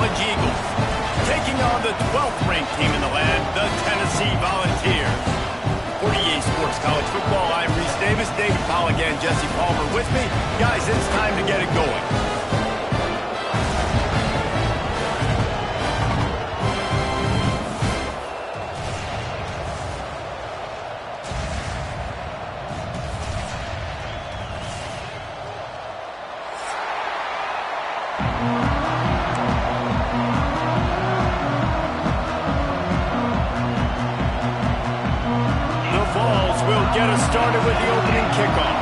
College Eagles. Taking on the 12th ranked team in the land, the Tennessee Volunteers. For EA Sports College Football, I'm Reese Davis, David Pollack, and Jesse Palmer with me. Guys, it's time to get it going. The Vols will get us started with the opening kickoff.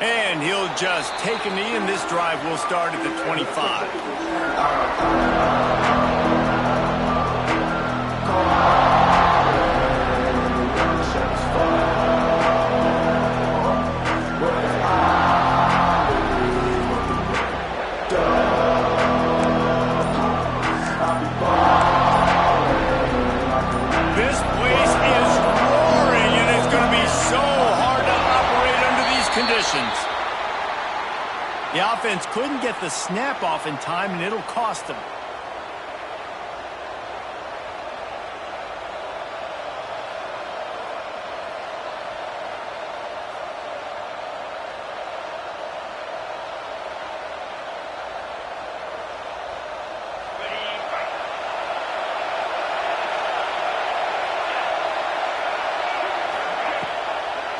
And he'll just take a knee, and this drive will start at the 25. This place is roaring, and it's going to be so hard to operate under these conditions. The offense couldn't get the snap off in time, and it'll cost them.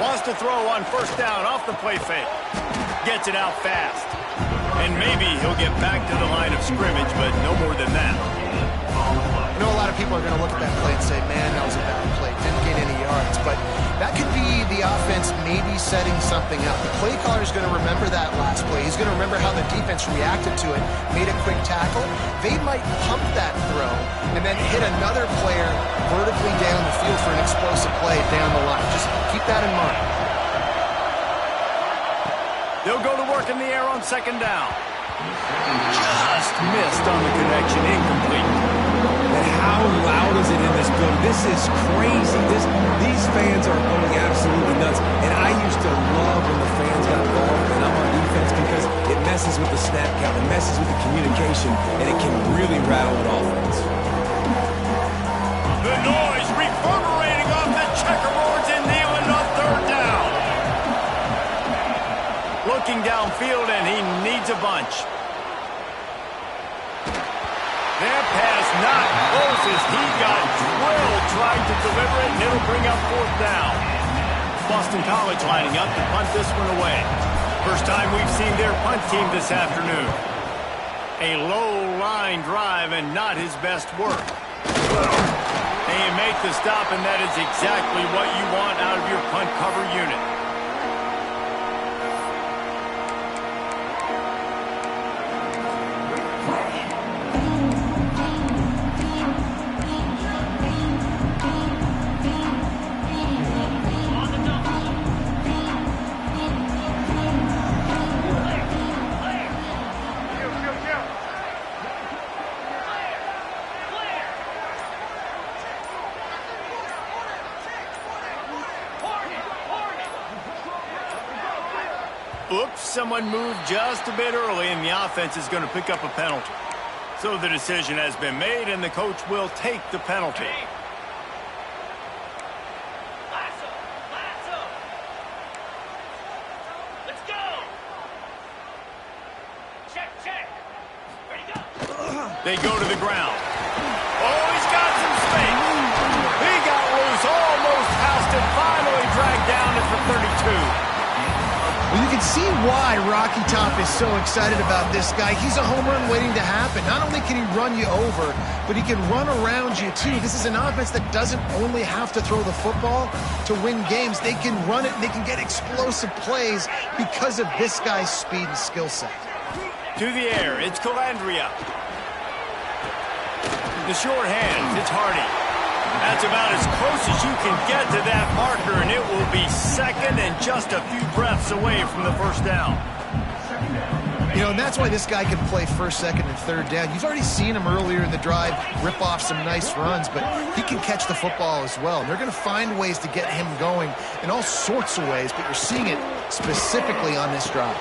Wants to throw on first down off the play fake. Gets it out fast. And maybe he'll get back to the line of scrimmage, but no more than that. I know a lot of people are going to look at that play and say, man, that was a bad play. Didn't gain any yards. But that could be the offense maybe setting something up. The play caller is going to remember that last play. He's going to remember how the defense reacted to it, made a quick tackle. They might pump that throw and then hit another player vertically down the field for an explosive play down the line. Just keep that in mind. They'll go to work in the air on second down. Just missed on the connection, incomplete. And how loud is it in this building? This is crazy. These fans are going absolutely nuts. And I used to love when the fans got involved and I'm on defense because it messes with the snap count, it messes with the communication, and it can really rattle an offense. The noise reverberating off the checkerboards and nailing on third down. Looking downfield, and he needs a bunch. That pass not close as he got drilled trying to deliver it, and it'll bring up fourth down. Boston College lining up to punt this one away. First time we've seen their punt team this afternoon. A low-line drive and not his best work. And you make the stop, and that is exactly what you want out of your punt cover unit. Oops, someone moved just a bit early, and the offense is going to pick up a penalty. So the decision has been made, and the coach will take the penalty. Let's go. Check. Ready to go. They go to the ground. Oh, he's got some space. He got loose, almost housed it, finally dragged down at the 32. Well, you can see why Rocky Top is so excited about this guy. He's a home run waiting to happen. Not only can he run you over, but he can run around you too. This is an offense that doesn't only have to throw the football to win games. They can run it and they can get explosive plays because of this guy's speed and skill set. To the air, it's Calandria. The short hands, it's Hardy. That's about as close as you can get to that marker, and it will be second and just a few breaths away from the first down. You know, and that's why this guy can play first, second, and third down. You've already seen him earlier in the drive rip off some nice runs, but he can catch the football as well. And they're going to find ways to get him going in all sorts of ways, but you're seeing it specifically on this drive.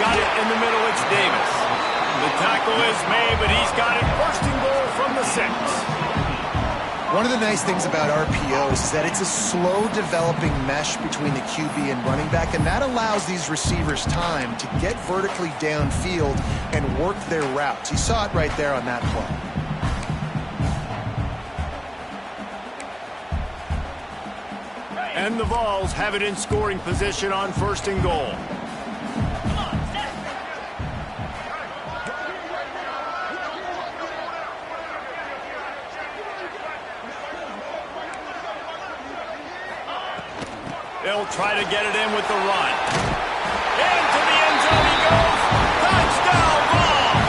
Got it in the middle, it's Davis. The tackle is made, but he's got it first and goal from the 6. One of the nice things about RPOs is that it's a slow-developing mesh between the QB and running back, and that allows these receivers time to get vertically downfield and work their routes. You saw it right there on that play. And the Vols have it in scoring position on first and goal. They'll try to get it in with the run. Into the end zone he goes. Touchdown, Vols!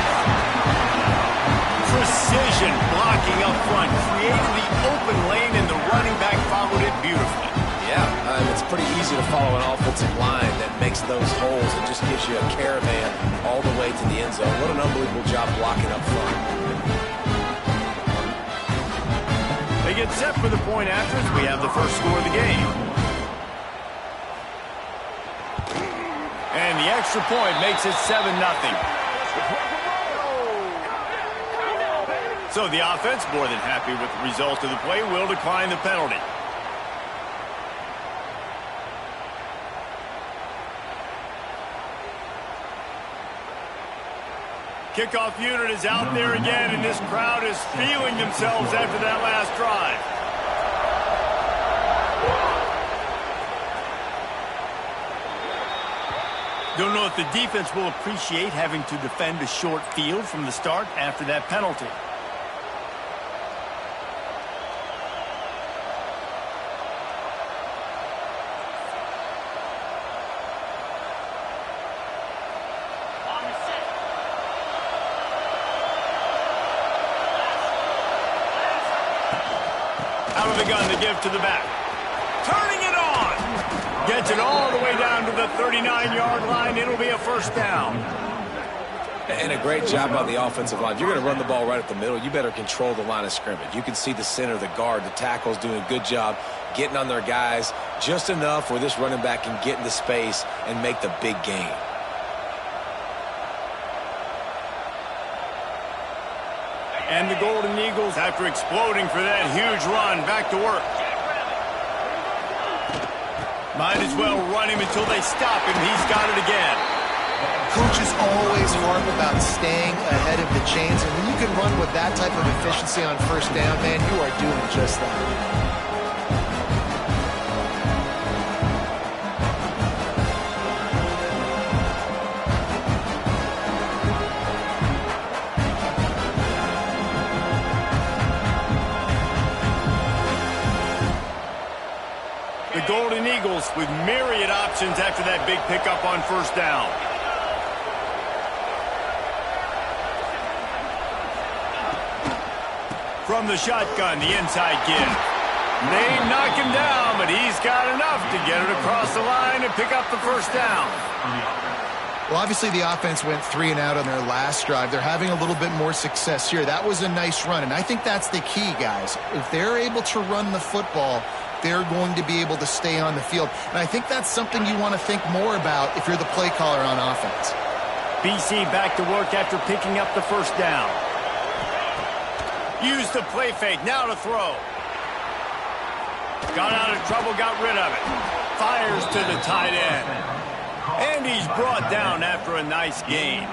Precision blocking up front. Created the open lane, and the running back followed it beautifully. Yeah, it's pretty easy to follow an offensive line that makes those holes and just gives you a caravan all the way to the end zone. What an unbelievable job blocking up front. They get set for the point after as we have the first score of the game. And the extra point makes it 7-0. So the offense, more than happy with the result of the play, will decline the penalty. Kickoff unit is out there again, and this crowd is feeling themselves after that last drive. Don't know if the defense will appreciate having to defend a short field from the start after that penalty. Out of the gun to give to the back. Turning it on. Gets it all the way down to the 39-yard line. It'll be a first down. And a great job by the offensive line. If you're going to run the ball right at the middle, you better control the line of scrimmage. You can see the center, the guard, the tackles doing a good job getting on their guys just enough where this running back can get into space and make the big gain. And the Golden Eagles, after exploding for that huge run, back to work. Might as well run him until they stop him. He's got it again. Coaches always harp about staying ahead of the chains, and when you can run with that type of efficiency on first down, man, you are doing just that. The Golden Eagles with myriad options after that big pickup on first down. From the shotgun, the inside give. They knock him down, but he's got enough to get it across the line and pick up the first down. Well, obviously the offense went 3 and out on their last drive. They're having a little bit more success here. That was a nice run, and I think that's the key, guys. If they're able to run the football, they're going to be able to stay on the field. And I think that's something you want to think more about if you're the play caller on offense. BC back to work after picking up the first down. Use the play fake, now to throw. Got out of trouble, got rid of it. Fires to the tight end. And he's brought down after a nice gain.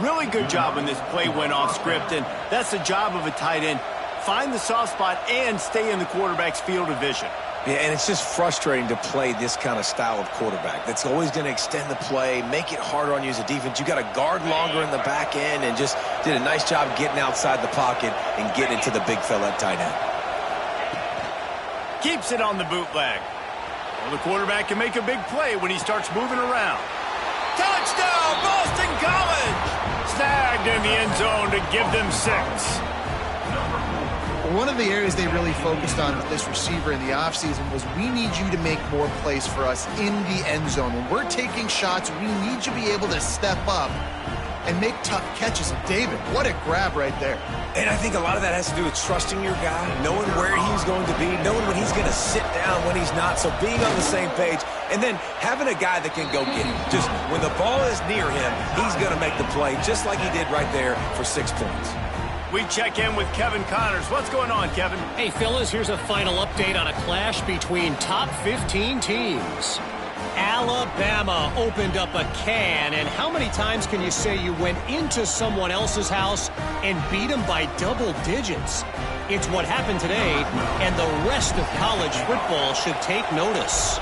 Really good job when this play went off script, and that's the job of a tight end. Find the soft spot and stay in the quarterback's field of vision. Yeah, and it's just frustrating to play this kind of style of quarterback. That's always going to extend the play, make it harder on you as a defense. You got to guard longer in the back end, and just did a nice job getting outside the pocket and getting into the big fella at tight end. Keeps it on the bootleg. Well, the quarterback can make a big play when he starts moving around. Touchdown, Boston College! Snagged in the end zone to give them 6. One of the areas they really focused on with this receiver in the offseason was we need you to make more plays for us in the end zone. When we're taking shots, we need you to be able to step up and make tough catches. And David, what a grab right there. And I think a lot of that has to do with trusting your guy, knowing where he's going to be, knowing when he's going to sit down, when he's not. So being on the same page, and then having a guy that can go get him. Just when the ball is near him, he's going to make the play, just like he did right there for 6 points. We check in with Kevin Connors. What's going on, Kevin? Hey, fellas, here's a final update on a clash between top 15 teams. Alabama opened up a can, and how many times can you say you went into someone else's house and beat them by double digits? It's what happened today, and the rest of college football should take notice.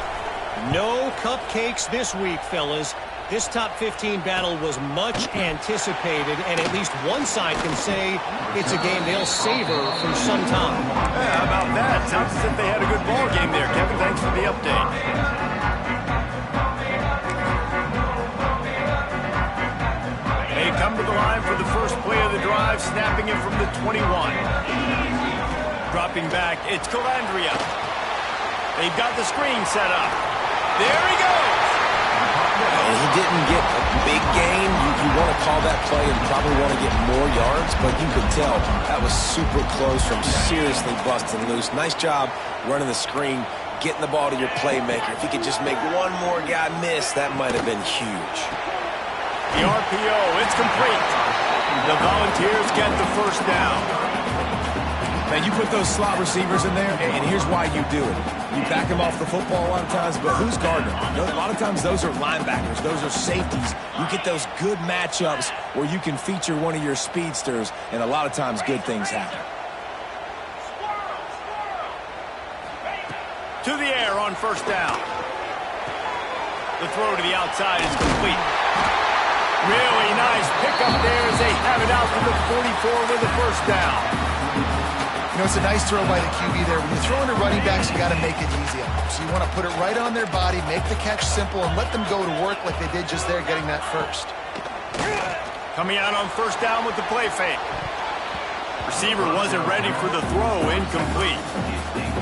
No cupcakes this week, fellas. This top 15 battle was much anticipated, and at least one side can say it's a game they'll savor for some time. Yeah, how about that? Sounds as if they had a good ball game there. Kevin, thanks for the update. They come to the line for the first play of the drive, snapping it from the 21. Dropping back, it's Calandria. They've got the screen set up. There he goes! And he didn't get a big gain. You want to call that play and probably want to get more yards, but you could tell that was super close from seriously busting loose. Nice job running the screen, getting the ball to your playmaker. If he could just make one more guy miss, that might have been huge. The RPO, it's complete. The Volunteers get the first down. Man, you put those slot receivers in there, and here's why you do it. You back them off the football a lot of times, but who's guarding them? A lot of times those are linebackers. Those are safeties. You get those good matchups where you can feature one of your speedsters, and a lot of times good things happen. To the air on first down. The throw to the outside is complete. Really nice pickup there as they have it out to the 44 with the first down. You know, it's a nice throw by the QB there. When you're throwing to running backs, you got to make it easy on them. So you want to put it right on their body, make the catch simple, and let them go to work like they did just there, getting that first. Coming out on first down with the play fake. Receiver wasn't ready for the throw, incomplete.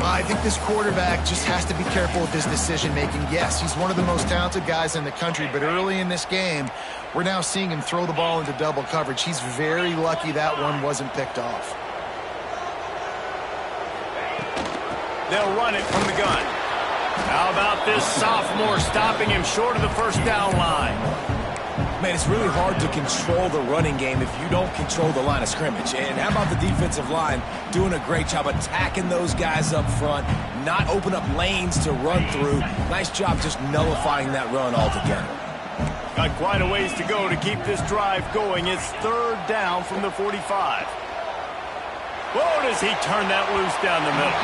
I think this quarterback just has to be careful with his decision-making. Yes, he's one of the most talented guys in the country, but early in this game, we're now seeing him throw the ball into double coverage. He's very lucky that one wasn't picked off. They'll run it from the gun. How about this sophomore stopping him short of the first down line? Man, it's really hard to control the running game if you don't control the line of scrimmage. And how about the defensive line doing a great job attacking those guys up front, not open up lanes to run through. Nice job just nullifying that run altogether. Got quite a ways to go to keep this drive going. It's third down from the 45. Whoa, does he turn that loose down the middle.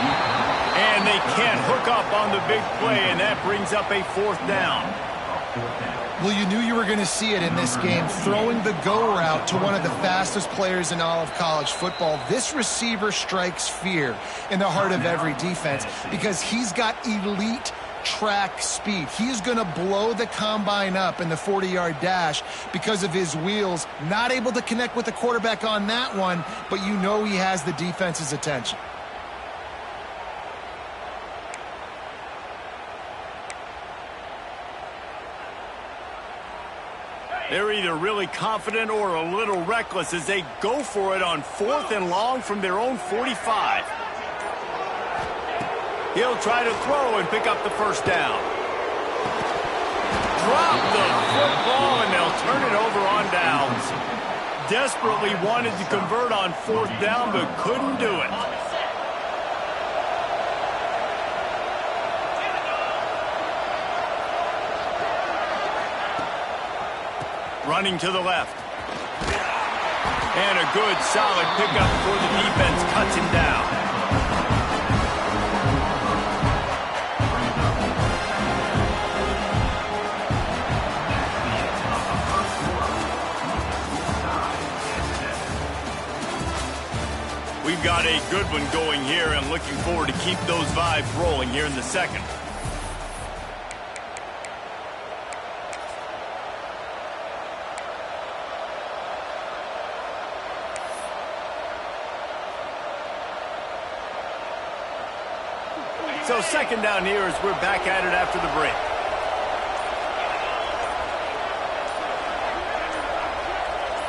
And they can't hook up on the big play, and that brings up a fourth down. Well, you knew you were going to see it in this game, throwing the go route to one of the fastest players in all of college football. This receiver strikes fear in the heart of every defense because he's got elite track speed. He's going to blow the combine up in the 40-yard dash because of his wheels. Not able to connect with the quarterback on that one, but you know he has the defense's attention. They're either really confident or a little reckless as they go for it on fourth and long from their own 45. He'll try to throw and pick up the first down. Drop the football, and they'll turn it over on downs. Desperately wanted to convert on fourth down, but couldn't do it. Running to the left. And a good, solid pickup for the defense cuts him down. We've got a good one going here and looking forward to keep those vibes rolling here in the second. So second down here as we're back at it after the break.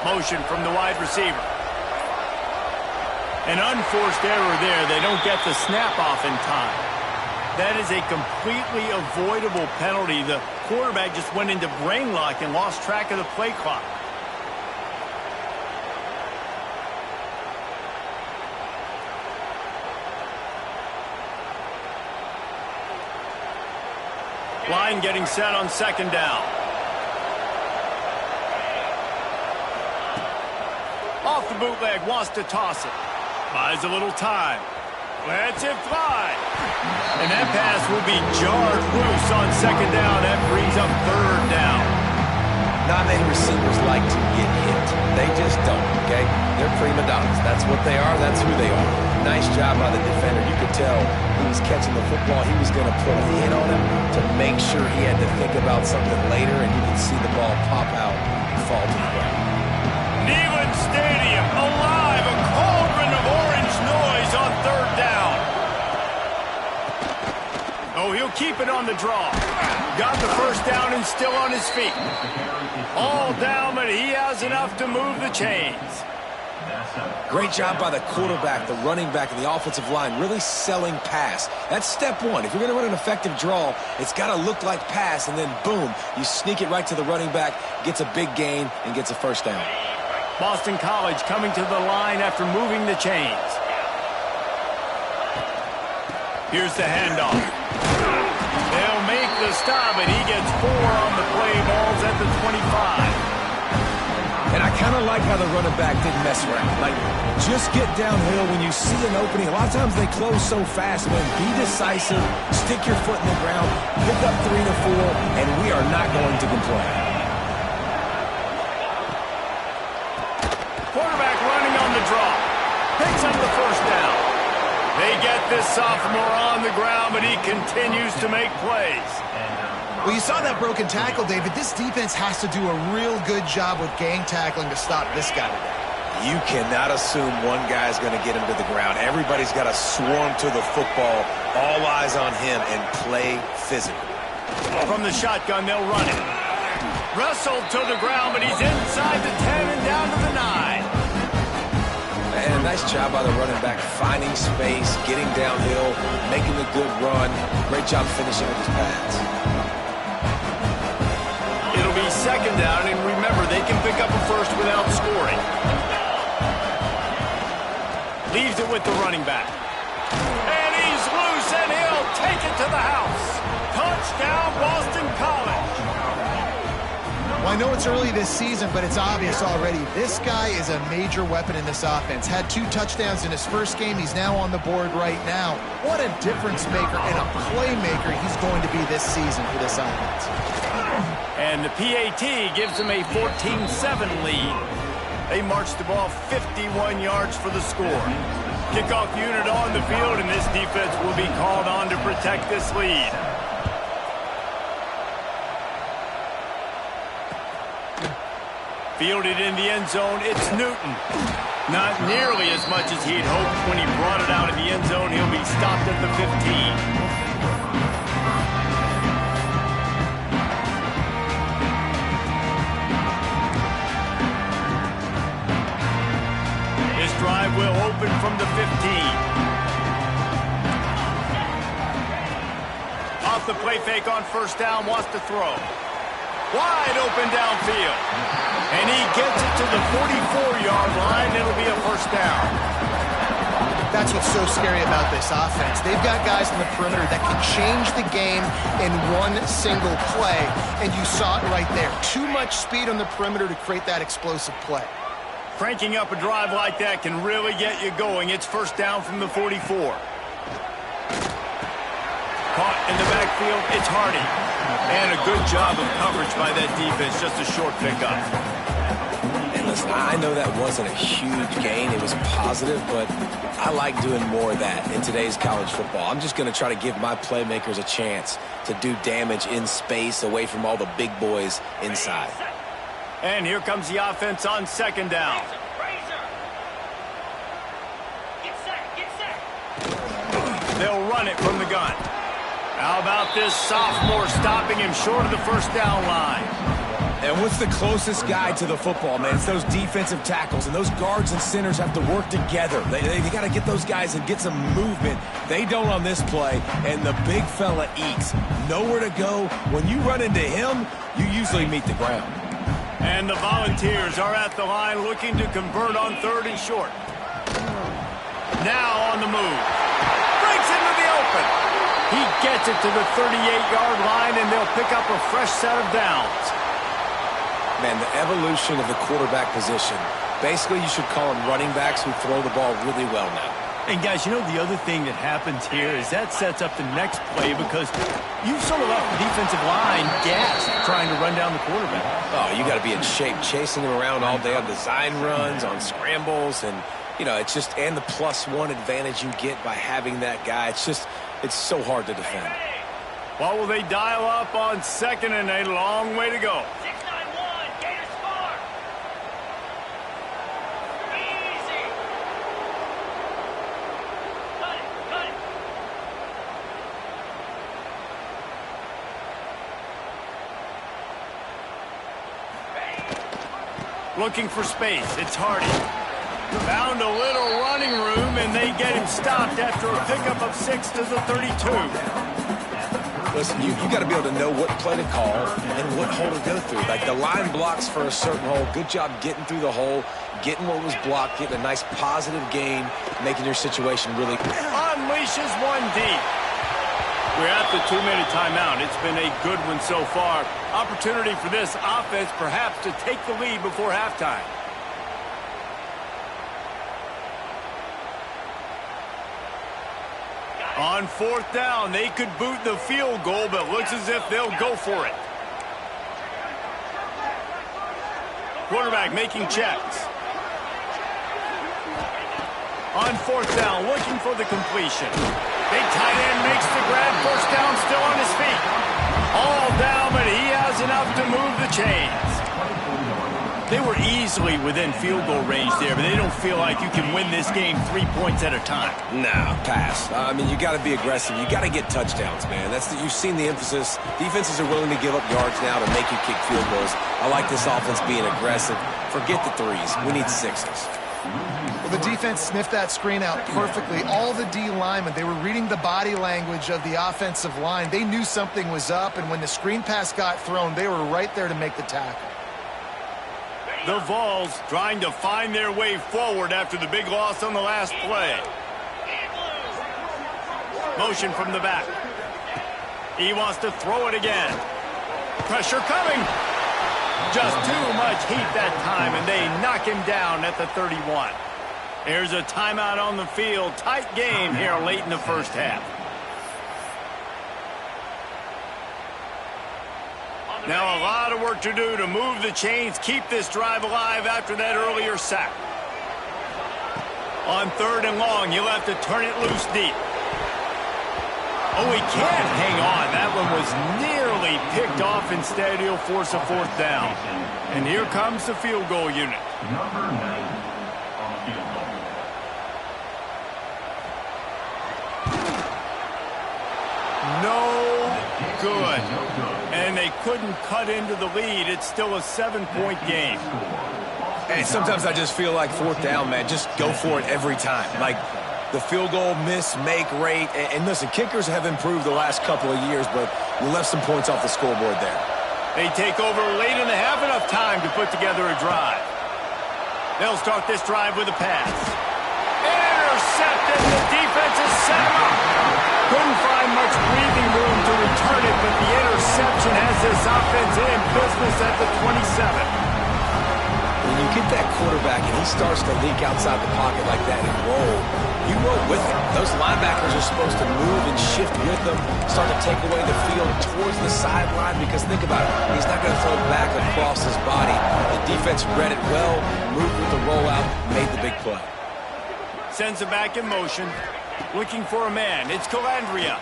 Motion from the wide receiver. An unforced error there. They don't get the snap off in time. That is a completely avoidable penalty. The quarterback just went into brain lock and lost track of the play clock. Line getting set on second down. Off the bootleg, wants to toss it. Buys a little time. Lets it fly. And that pass will be jarred loose on second down. That brings up third down. Not many receivers like to get hit. They just don't, okay? They're prima donnas. That's what they are. That's who they are. Nice job by the defender. You could tell he was catching the football. He was going to put a hit on him to make sure he had to think about something later, and you could see the ball pop out and fall to the ground. Neyland Stadium alive. A cauldron of orange noise on third down. Oh, he'll keep it on the draw. Got the first down and still on his feet. All down, but he has enough to move the chains. Great job by the quarterback, the running back, and the offensive line really selling pass. That's step one. If you're going to run an effective draw, it's got to look like pass, and then boom, you sneak it right to the running back, gets a big gain, and gets a first down. Boston College coming to the line after moving the chains. Here's the handoff. They'll make the stop, and he gets 4 on the play. Ball's at the 25. And I kind of like how the running back didn't mess around. Like, just get downhill when you see an opening. A lot of times they close so fast, man. Be decisive, stick your foot in the ground, pick up 3 to 4, and we are not going to complain. Quarterback running on the draw. Picks up the first down. They get this sophomore on the ground, but he continues to make plays. Well, you saw that broken tackle, David. This defense has to do a real good job with gang tackling to stop this guy today. You cannot assume one guy's going to get him to the ground. Everybody's got to swarm to the football, all eyes on him, and play physical. From the shotgun, they'll run it. Wrestled to the ground, but he's inside the 10 and down to the 9. And nice job by the running back, finding space, getting downhill, making a good run. Great job finishing with his pads. It'll be second down, and remember, they can pick up a first without scoring. Leaves it with the running back. And he's loose, and he'll take it to the house. Touchdown, Boston College. Well, I know it's early this season, but it's obvious already. This guy is a major weapon in this offense. Had 2 touchdowns in his first game. He's now on the board right now. What a difference maker and a playmaker he's going to be this season for this offense. And the PAT gives them a 14-7 lead. They march the ball 51 yards for the score. Kickoff unit on the field, and this defense will be called on to protect this lead. Fielded in the end zone, it's Newton. Not nearly as much as he'd hoped when he brought it out of the end zone. He'll be stopped at the 15. This drive will open from the 15. Off the play fake on first down, wants to throw. Wide open downfield. And he gets it to the 44-yard line. It'll be a first down. That's what's so scary about this offense. They've got guys on the perimeter that can change the game in one single play. And you saw it right there. Too much speed on the perimeter to create that explosive play. Cranking up a drive like that can really get you going. It's first down from the 44. Caught in the backfield, it's Hardy. And a good job of coverage by that defense, just a short pickup. And listen, I know that wasn't a huge gain. It was positive, but I like doing more of that in today's college football. I'm just going to try to give my playmakers a chance to do damage in space away from all the big boys inside. And here comes the offense on second down. Get set. They'll run it from the gun. How about this sophomore stopping him short of the first down line? And what's the closest guy to the football, man? It's those defensive tackles, and those guards and centers have to work together. They got to get those guys and get some movement. They don't on this play, and the big fella eats. Nowhere to go. When you run into him, you usually meet the ground. And the Volunteers are at the line looking to convert on 3rd and short. Now on the move. Breaks into the open. He gets it to the 38-yard line, and they'll pick up a fresh set of downs. Man, the evolution of the quarterback position. Basically, you should call them running backs who throw the ball really well now. And, guys, you know the other thing that happens here is that sets up the next play because you sort of left the defensive line gassed trying to run down the quarterback. Oh, you got to be in shape, chasing him around all day on design runs, on scrambles, and, you know, it's just, and the +1 advantage you get by having that guy. It's just, it's so hard to defend. What will they dial up on 2nd and a long way to go? 6-9-1, Gators score. Easy. Cut it, cut it. Looking for space. It's Hardy. Found a little running room, and they get him stopped after a pickup of 6 to the 32. Listen, you got to be able to know what play to call and what hole to go through. Like the line blocks for a certain hole. Good job getting through the hole, getting what was blocked, getting a nice positive gain, making your situation really... Unleashes one deep. We're at the 2-minute timeout. It's been a good one so far. Opportunity for this offense perhaps to take the lead before halftime. On 4th down, they could boot the field goal, but looks as if they'll go for it. Quarterback making checks. On 4th down, looking for the completion. Big tight end makes the grab. 1st down, still on his feet. All down, but he has enough to move the chains. They were easily within field goal range there, but they don't feel like you can win this game 3 points at a time. Nah, pass. I mean, you got to be aggressive. You got to get touchdowns, man. You've seen the emphasis. Defenses are willing to give up yards now to make you kick field goals. I like this offense being aggressive. Forget the 3s. We need 6s. Well, the defense sniffed that screen out perfectly. All the D linemen, they were reading the body language of the offensive line. They knew something was up, and when the screen pass got thrown, they were right there to make the tackle. The Vols trying to find their way forward after the big loss on the last play. Motion from the back. He wants to throw it again. Pressure coming. Just too much heat that time, and they knock him down at the 31. Here's a timeout on the field. Tight game here late in the first half. Now a lot of work to do to move the chains, keep this drive alive after that earlier sack. On 3rd and long, you'll have to turn it loose deep. Oh, he can't hang on. That one was nearly picked off. Instead, he'll force a 4th down. And here comes the field goal unit. Number 9 on field goal. No good. And they couldn't cut into the lead. It's still a 7-point game. Hey, sometimes I just feel like 4th down, man. Just go for it every time. Like the field goal miss-make rate. And listen, kickers have improved the last couple of years, but we left some points off the scoreboard there. They take over late and they have enough time to put together a drive. They'll start this drive with a pass. Intercepted. The defense has set him up. Couldn't find much breathing room to return it, but the interception has this offense in business at the 27. When you get that quarterback and he starts to leak outside the pocket like that and roll, you roll with him. Those linebackers are supposed to move and shift with them, start to take away the field towards the sideline, because think about it, he's not going to throw back across his body. The defense read it well, moved with the rollout, made the big play. Sends it back in motion. Looking for a man. It's Calandria.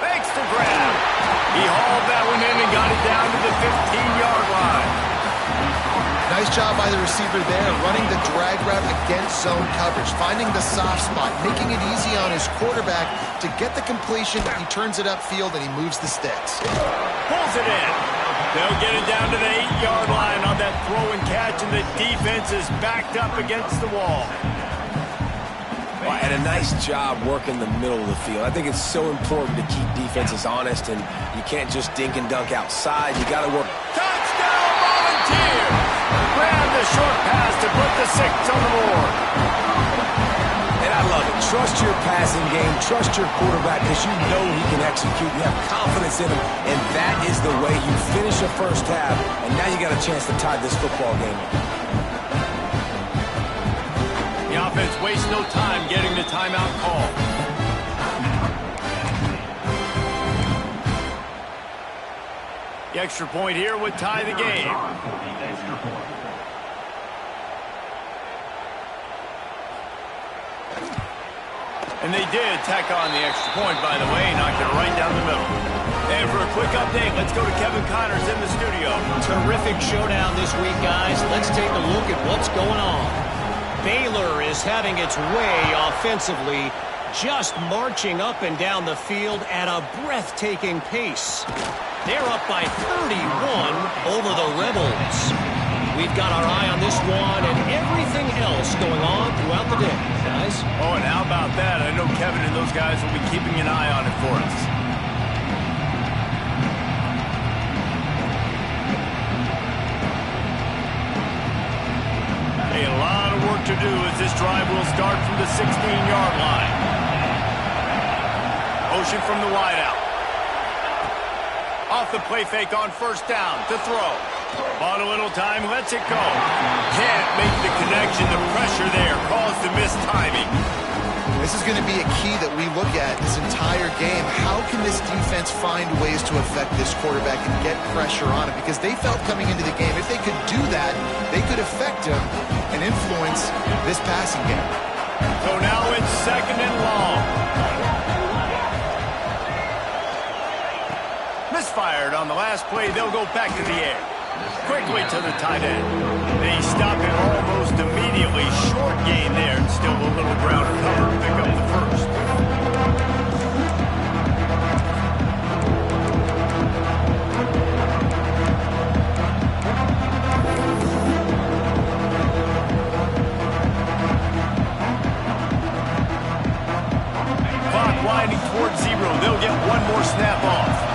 Fakes the grab. He hauled that one in and got it down to the 15-yard line. Nice Nice job by the receiver there, running the drag route against zone coverage, finding the soft spot, making it easy on his quarterback to get the completion. He turns it upfield and he moves the sticks. Pulls it in. They'll get it down to the 8-yard line on that throw and catch, and the defense is backed up against the wall. And a nice job working the middle of the field. I think it's so important to keep defenses honest, and you can't just dink and dunk outside. You got to work. Touchdown, Volunteers! Grab the short pass to put the 6 on the board. And I love it. Trust your passing game. Trust your quarterback because you know he can execute. You have confidence in him, and that is the way you finish the first half, and now you got a chance to tie this football game up. The offense wastes no time getting the timeout call. The extra point here would tie the game. And they did tack on the extra point, by the way, knocked it right down the middle. And for a quick update, let's go to Kevin Connors in the studio. Terrific showdown this week, guys. Let's take a look at what's going on. Baylor is having its way offensively, just marching up and down the field at a breathtaking pace. They're up by 31 over the Rebels. We've got our eye on this one and everything else going on throughout the day, guys. Oh, and how about that? I know Kevin and those guys will be keeping an eye on it for us. A lot of work to do as this drive will start from the 16-yard line. Motion from the wideout. Off the play fake on first down to throw. Bought a little time, lets it go. Can't make the connection. The pressure there caused the missed timing. This is going to be a key that we look at this entire game. How can this defense find ways to affect this quarterback and get pressure on him? Because they felt coming into the game, if they could do that, they could affect him and influence this passing game. So now it's 2nd and long. Misfired on the last play. They'll go back to the air. Quickly to the tight end. They stop it almost immediately. Short gain there, and still a little ground to cover to pick up the first. Clock winding towards 0. They'll get one more snap off.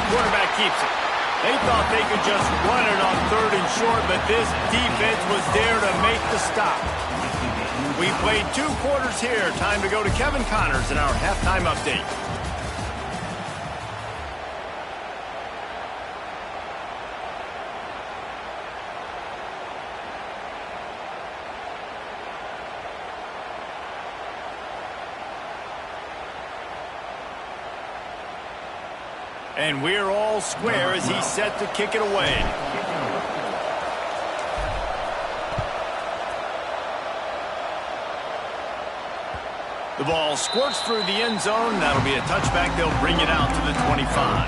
Quarterback keeps it. They thought they could just run it on 3rd and short, but this defense was there to make the stop. We played 2 quarters here. Time to go to Kevin Connors in our halftime update. And we're all square as he's set to kick it away. The ball squirts through the end zone. That'll be a touchback. They'll bring it out to the 25.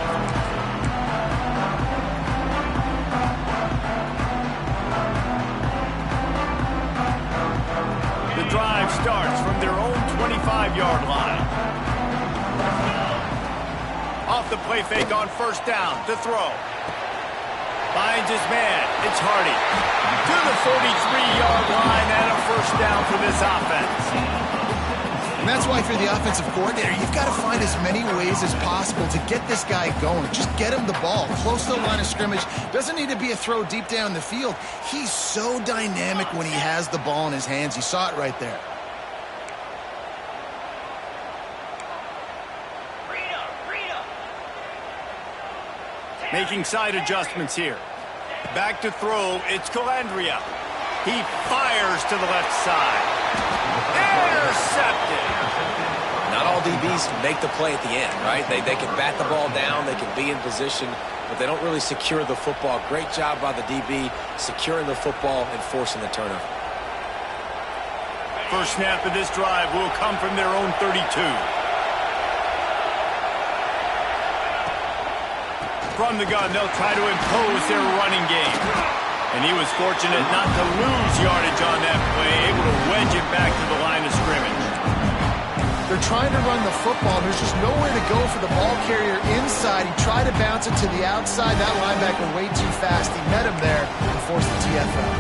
The drive starts from their own 25-yard line. Off the play fake on first down to throw. Finds his man. It's Hardy. To the 43-yard line and a first down for this offense. And that's why for the offensive coordinator, you've got to find as many ways as possible to get this guy going. Just get him the ball close to the line of scrimmage. Doesn't need to be a throw deep down the field. He's so dynamic when he has the ball in his hands. You saw it right there. Making side adjustments here. Back to throw. It's Calandria. He fires to the left side. Intercepted. Not all DBs make the play at the end, right? They can bat the ball down. They can be in position, but they don't really secure the football. Great job by the DB securing the football and forcing the turnover. First snap of this drive will come from their own 32. From the gun, they'll try to impose their running game. And he was fortunate not to lose yardage on that play, able to wedge it back to the line of scrimmage. They're trying to run the football. There's just nowhere to go for the ball carrier inside. He tried to bounce it to the outside. That linebacker way too fast. He met him there and forced the TFL.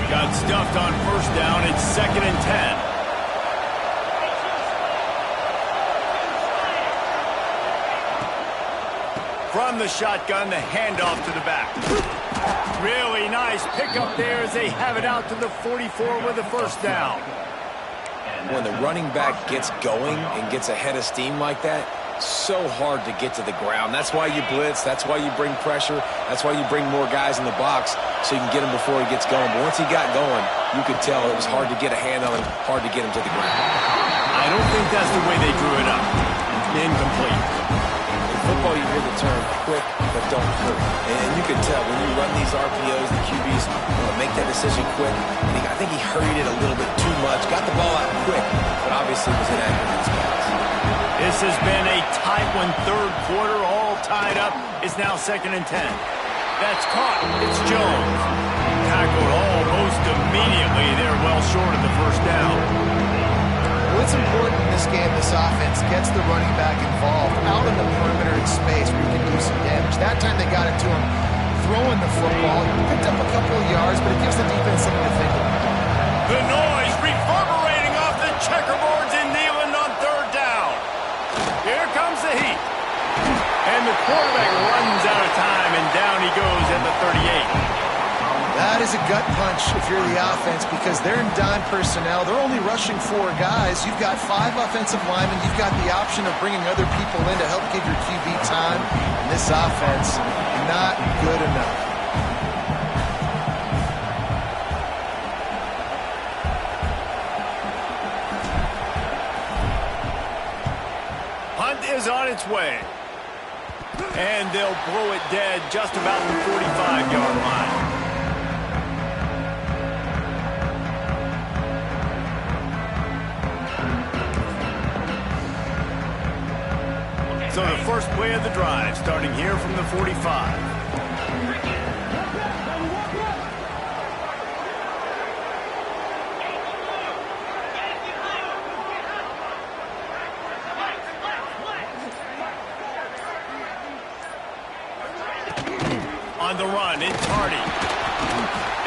Got stuffed on first down. It's 2nd and 10. From the shotgun, the handoff to the back. Really nice pickup there as they have it out to the 44 with a first down. When the running back gets going and gets ahead of steam like that, so hard to get to the ground. That's why you blitz. That's why you bring pressure. That's why you bring more guys in the box so you can get him before he gets going. But once he got going, you could tell it was hard to get a hand on him, hard to get him to the ground. I don't think that's the way they drew it up. Incomplete. Football, you hear the term quick but don't hurt. And you can tell when you run these RPOs, the QBs want to make that decision quick. And I think he hurried it a little bit too much. Got the ball out quick, but obviously was inaccurate in his pass. This has been a tight one. Third quarter, all tied up. It's now 2nd and 10. That's caught. It's Jones. Tackled almost immediately. They're well short of the first down. What's important in this game, this offense gets the running back involved out in the perimeter in space where you can do some damage. That time they got it to him throwing the football. He picked up a couple of yards, but it gives the defense something to think about. The noise reverberating off the checkerboards in Neyland on third down. Here comes the heat. And the quarterback runs out of time, and down he goes at the 38. That is a gut punch if you're the offense because they're in dime personnel. They're only rushing 4 guys. You've got 5 offensive linemen. You've got the option of bringing other people in to help give your QB time. And this offense, not good enough. Hunt is on its way. And they'll blow it dead just about the 45-yard line. So the first play of the drive, starting here from the 45. On the run, it's Hardy.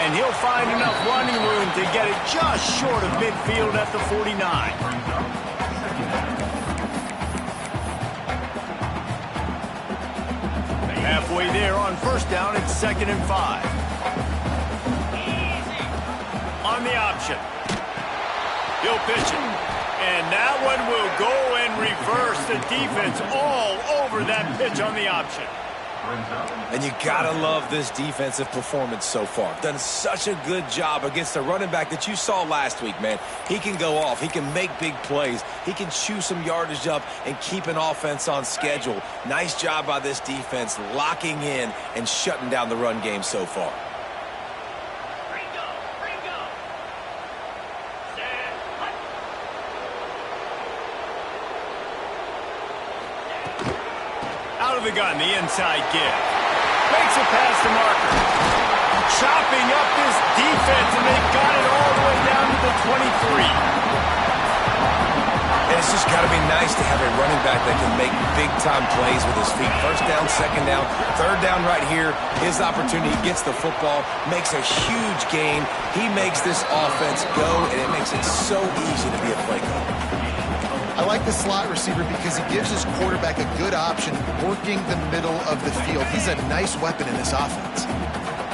And he'll find enough running room to get it just short of midfield at the 49. Halfway there on first down, it's 2nd and 5. On the option. He'll pitch it. And that one will go and reverse. The defense all over that pitch on the option. And you gotta love this defensive performance so far. Done such a good job against the running back that you saw last week, man. He can go off. He can make big plays. He can chew some yardage up and keep an offense on schedule. Nice job by this defense locking in and shutting down the run game so far. Out of the gun, the inside give. Makes it past the marker. Chopping up this defense, and they've got it all the way down to the 23. And it's just got to be nice to have a running back that can make big-time plays with his feet. First down, second down, third down right here. His opportunity, gets the football, makes a huge gain. He makes this offense go, and it makes it so easy to be a play caller. I like the slot receiver because he gives his quarterback a good option working the middle of the field. He's a nice weapon in this offense.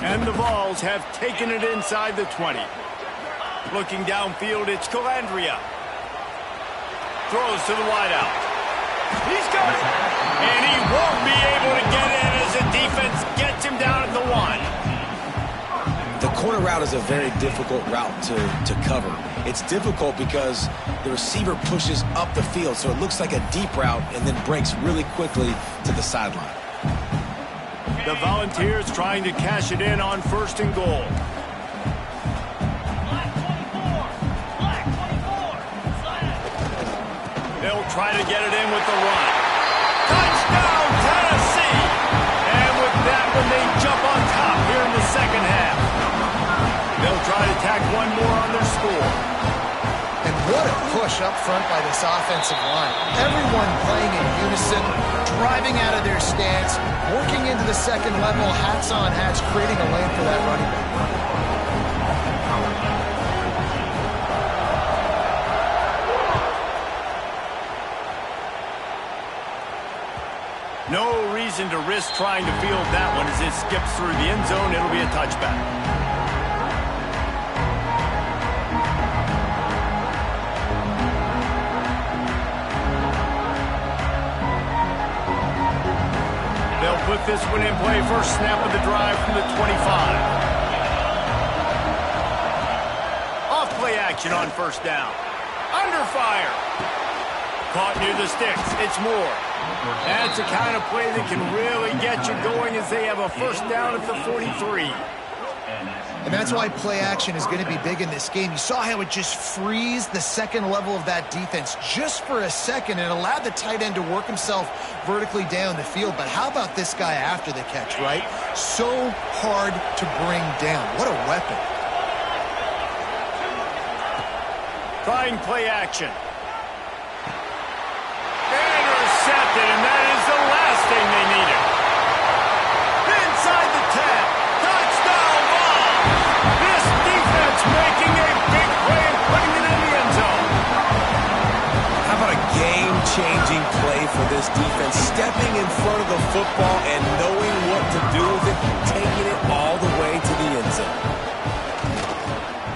And the Vols have taken it inside the 20. Looking downfield, it's Calandria. Throws to the wideout. He's got it. And he won't be able to get in as the defense gets him down at the 1. The corner route is a very difficult route to cover. It's difficult because the receiver pushes up the field, so it looks like a deep route and then breaks really quickly to the sideline. The Volunteers trying to cash it in on 1st and goal. They'll try to get it in with the run. Touchdown, Tennessee! And with that one, they jump on top here in the second half. They'll try to tack one more on their score. And what a push up front by this offensive line. Everyone playing in unison, driving out of their stance, working into the second level, hats on hats, creating a lane for that running back. No reason to risk trying to field that one as it skips through the end zone. It'll be a touchback. They'll put this one in play. First snap of the drive from the 25. Off play action on first down. Under fire. Caught near the sticks. It's Moore. That's the kind of play that can really get you going as they have a first down at the 43. And that's why play action is going to be big in this game. You saw how it just frees the second level of that defense just for a second and allowed the tight end to work himself vertically down the field. But how about this guy after the catch, right? So hard to bring down. What a weapon. Trying play action. Intercepted, and that is the last thing they needed. Inside the 10. Touchdown, Vols! This defense making a big play and putting it in the end zone. How about a game-changing play for this defense? Stepping in front of the football and knowing what to do with it, taking it all the way to the end zone.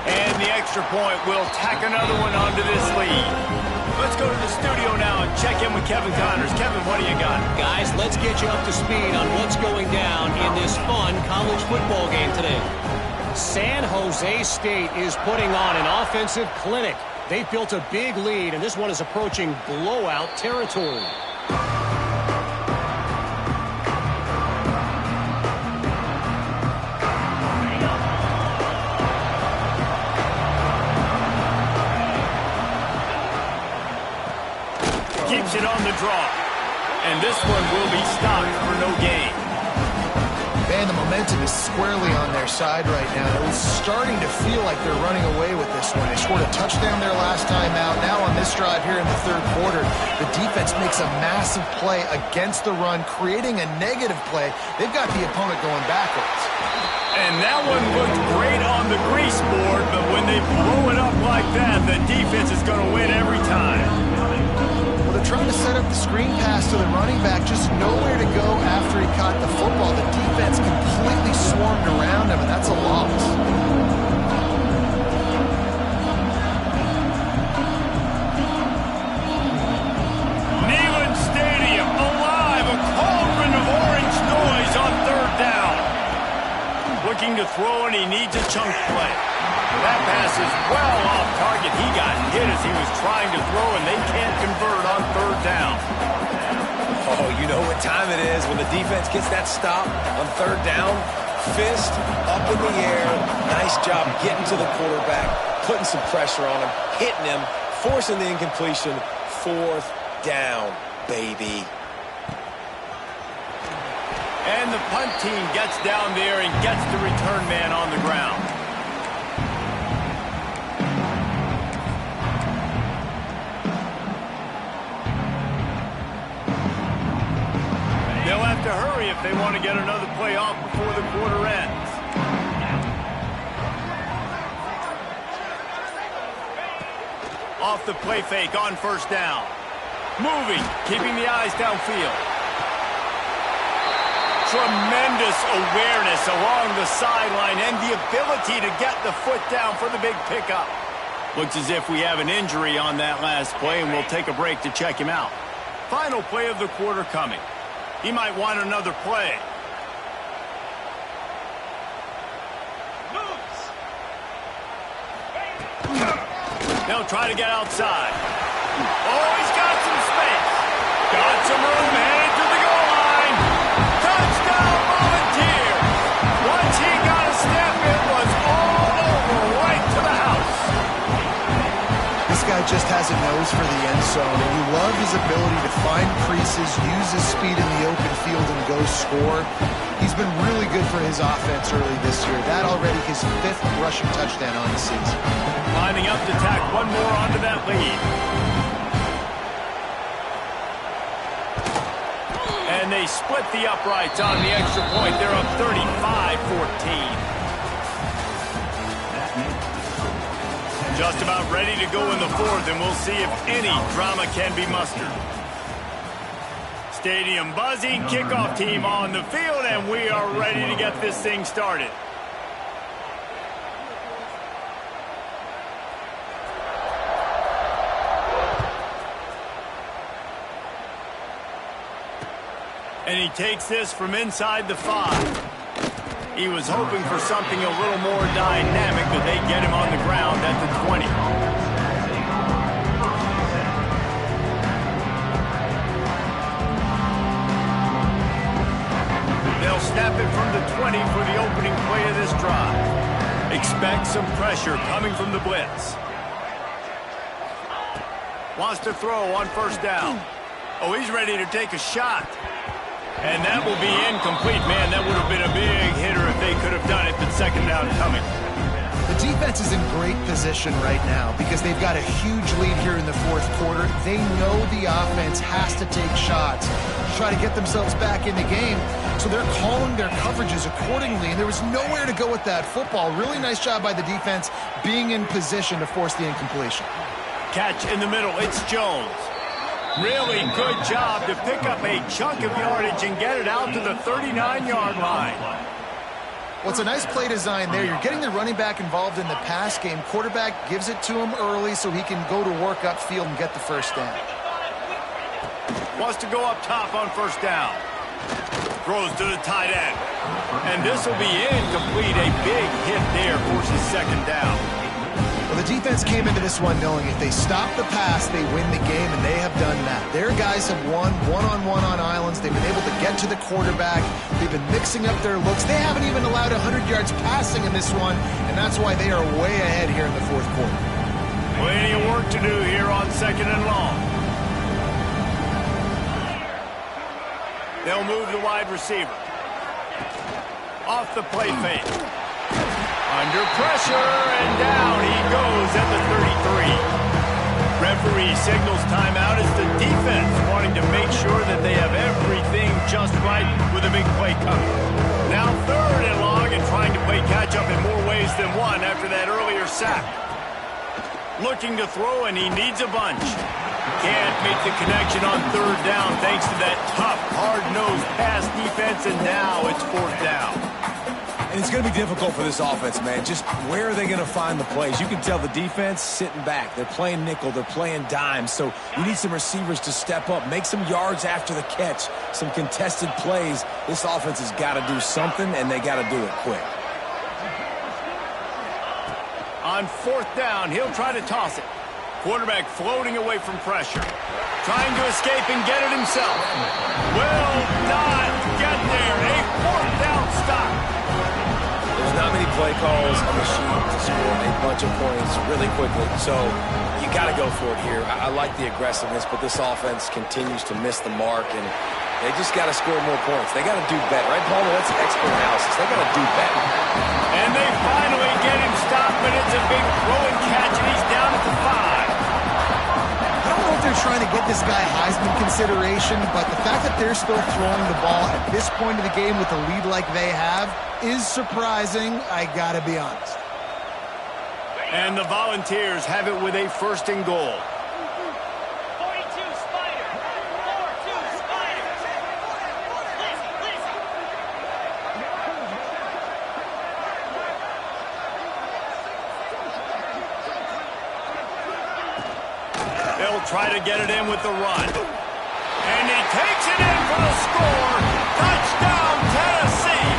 And the extra point will tack another one onto this lead. Let's go to the studio now and check in with Kevin Connors. Kevin, what do you got? Guys, let's get you up to speed on what's going down in this fun college football game today. San Jose State is putting on an offensive clinic. They've built a big lead, and this one is approaching blowout territory. Keeps it on the draw. And this one will be stopped for no gain. Man, the momentum is squarely on their side right now. It was starting to feel like they're running away with this one. They scored a touchdown their last time out. Now on this drive here in the third quarter, the defense makes a massive play against the run, creating a negative play. They've got the opponent going backwards. And that one looked great on the grease board, but when they blow it up like that, the defense is going to win every time. Well, they're trying to set up the screen pass to the running back, just nowhere to go after he caught the football. The defense completely swarmed around him, and that's a loss. Neyland Stadium, alive, a cauldron of orange noise on third down. Looking to throw, and he needs a chunk play. That pass is well off target. He got hit as he was trying to throw, and they can't convert on third down. Oh, you know what time it is when the defense gets that stop on third down. Fist up in the air. Nice job getting to the quarterback, putting some pressure on him, hitting him, forcing the incompletion. Fourth down, baby. And the punt team gets down there and gets the return man on the ground. They'll have to hurry if they want to get another play off before the quarter ends. Off the play fake on first down. Moving, keeping the eyes downfield. Tremendous awareness along the sideline and the ability to get the foot down for the big pickup. Looks as if we have an injury on that last play, and we'll take a break to check him out. Final play of the quarter coming. He might want another play. They'll try to get outside. Oh, he's got some space. Got some room, headed to the goal line. Touchdown, Volunteers. Once he got a step, it was all over, right to the house. This guy just has a nose for the end zone, and you love his ability to find creases, use his speed in the open field, and go score. He's been really good for his offense early this year. That already his 5th rushing touchdown on the season. Lining up to tack one more onto that lead. And they split the uprights on the extra point. They're up 35-14. Just about ready to go in the 4th, and we'll see if any drama can be mustered. Stadium buzzing, kickoff team on the field, and we are ready to get this thing started. And he takes this from inside the 5. He was hoping for something a little more dynamic, but they get him on the ground at the 20. They'll snap it from the 20 for the opening play of this drive. Expect some pressure coming from the blitz. Wants to throw on 1st down. Oh, he's ready to take a shot. And that will be incomplete. Man, that would have been a big hitter if they could have done it, but 2nd down coming. The defense is in great position right now because they've got a huge lead here in the 4th quarter. They know the offense has to take shots to try to get themselves back in the game, so they're calling their coverages accordingly, and there was nowhere to go with that football. Really nice job by the defense being in position to force the incompletion. Catch in the middle. It's Jones. Really good job to pick up a chunk of yardage and get it out to the 39-yard line. Well, it's a nice play design there. You're getting the running back involved in the pass game. Quarterback gives it to him early so he can go to work upfield and get the 1st down. Wants to go up top on 1st down. Throws to the tight end. And this will be incomplete. A big hit there forces 2nd down. Well, the defense came into this one knowing if they stop the pass, they win the game, and they have done that. Their guys have won one-on-one on islands. They've been able to get to the quarterback. They've been mixing up their looks. They haven't even allowed 100 yards passing in this one, and that's why they are way ahead here in the 4th quarter. Plenty of work to do here on 2nd and long. They'll move the wide receiver. Off the play fake. Under pressure, and down he goes at the 33. Referee signals timeout as the defense wanting to make sure that they have everything just right with a big play coming. Now 3rd and long and trying to play catch-up in more ways than one after that earlier sack. Looking to throw, and he needs a bunch. Can't make the connection on 3rd down thanks to that tough, hard-nosed pass defense, and now it's 4th down. And it's going to be difficult for this offense, man. Just where are they going to find the plays? You can tell the defense sitting back. They're playing nickel. They're playing dime. So you need some receivers to step up, make some yards after the catch, some contested plays. This offense has got to do something, and they got to do it quick. On 4th down, he'll try to toss it. Quarterback floating away from pressure. Trying to escape and get it himself. Will not get there. A 4th down stop. There's not many play calls on the sheet to score a bunch of points really quickly, so you got to go for it here. I like the aggressiveness, but this offense continues to miss the mark, and they just got to score more points. They got to do better, right, Paul? That's expert analysis. They got to do better. And they finally get him stopped, but it's a big throw and catch, and he's down at the 5. I don't know if they're trying to get this guy Heisman consideration, but the fact that they're still throwing the ball at this point of the game with a lead like they have is surprising, I gotta be honest. And the Volunteers have it with a 1st and goal. 42 Spider. 4-2 Spider. Lizzie. They'll try to get it in with the run. And he takes it in for the score. Touchdown, Tennessee.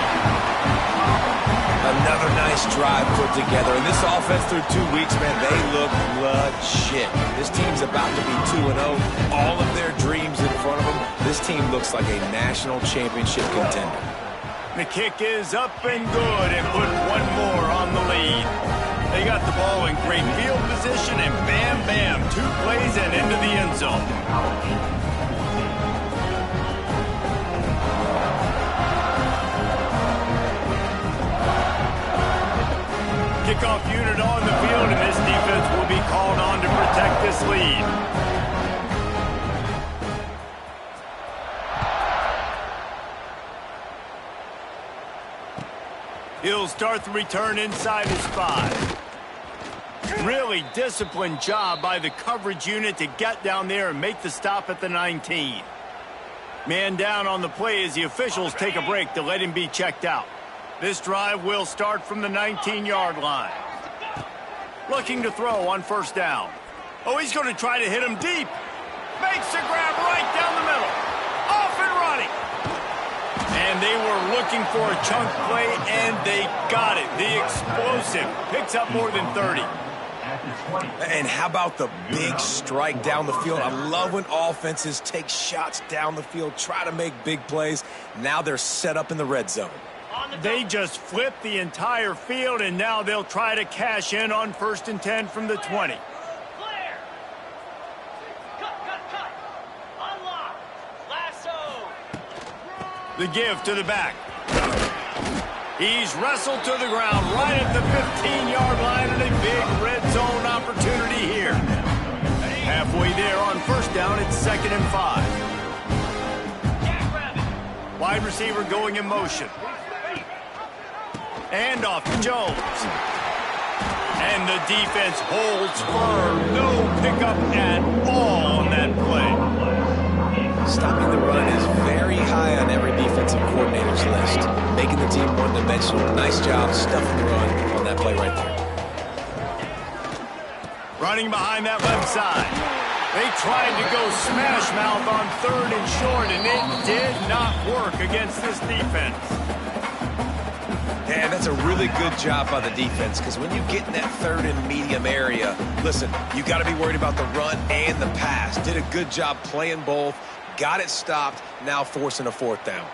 Another nice drive put together. And this offense through 2 weeks, man, they look legit. This team's about to be 2-0. All of their dreams in front of them. This team looks like a national championship contender. The kick is up and good and put one more on the lead. They got the ball in great field position, and bam, bam, 2 plays and into the end zone. Kickoff unit on the field, and this defense will be called on to protect this lead. He'll start the return inside his 5. Really disciplined job by the coverage unit to get down there and make the stop at the 19. Man down on the play as the officials take a break to let him be checked out. This drive will start from the 19-yard line. Looking to throw on first down. Oh, he's going to try to hit him deep. Makes the grab right down the middle. Off and running. And they were looking for a chunk play, and they got it. The explosive picks up more than 30. And how about the big strike down the field? I love when offenses take shots down the field, try to make big plays. Now they're set up in the red zone. They just flipped the entire field, and now they'll try to cash in on 1st and 10 from the 20. Clear. Cut. Unlock. Lasso. The give to the back. He's wrestled to the ground right at the 15-yard line, and a big red zone opportunity here. Halfway there on first down, it's 2nd and 5. Wide receiver going in motion. And off to Jones. And the defense holds firm. No pickup at all on that play. Stopping the run is very high on every defensive coordinator's list. Making the team one-dimensional. Nice job stuffing the run on that play right there. Running behind that left side. They tried to go smash mouth on 3rd and short, and it did not work against this defense. And that's a really good job by the defense, because when you get in that 3rd and medium area, listen, you got to be worried about the run and the pass. Did a good job playing both, got it stopped, now forcing a 4th down.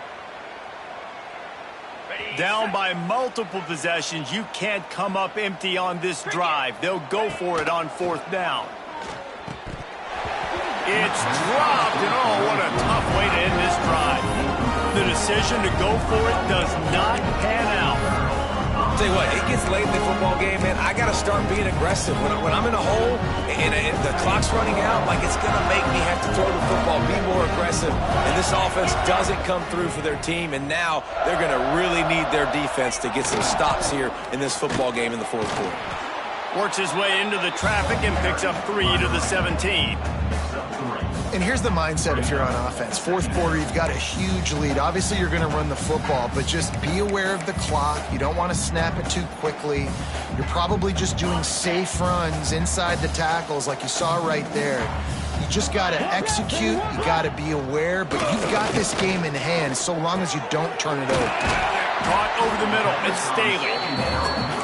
Down by multiple possessions, you can't come up empty on this drive. They'll go for it on 4th down. It's dropped, and oh, what a tough way to end this drive. The decision to go for it does not pan out. I'll tell you what, it gets late in the football game, man. I got to start being aggressive. When I'm in a hole and the clock's running out, like, it's going to make me have to throw the football, be more aggressive. And this offense doesn't come through for their team, and now they're going to really need their defense to get some stops here in this football game in the 4th quarter. Works his way into the traffic and picks up 3 to the 17. And here's the mindset if you're on offense. 4th quarter, you've got a huge lead. Obviously, you're going to run the football, but just be aware of the clock. You don't want to snap it too quickly. You're probably just doing safe runs inside the tackles like you saw right there. You just got to execute. You got to be aware, but you've got this game in hand so long as you don't turn it over. Caught over the middle. It's Staley.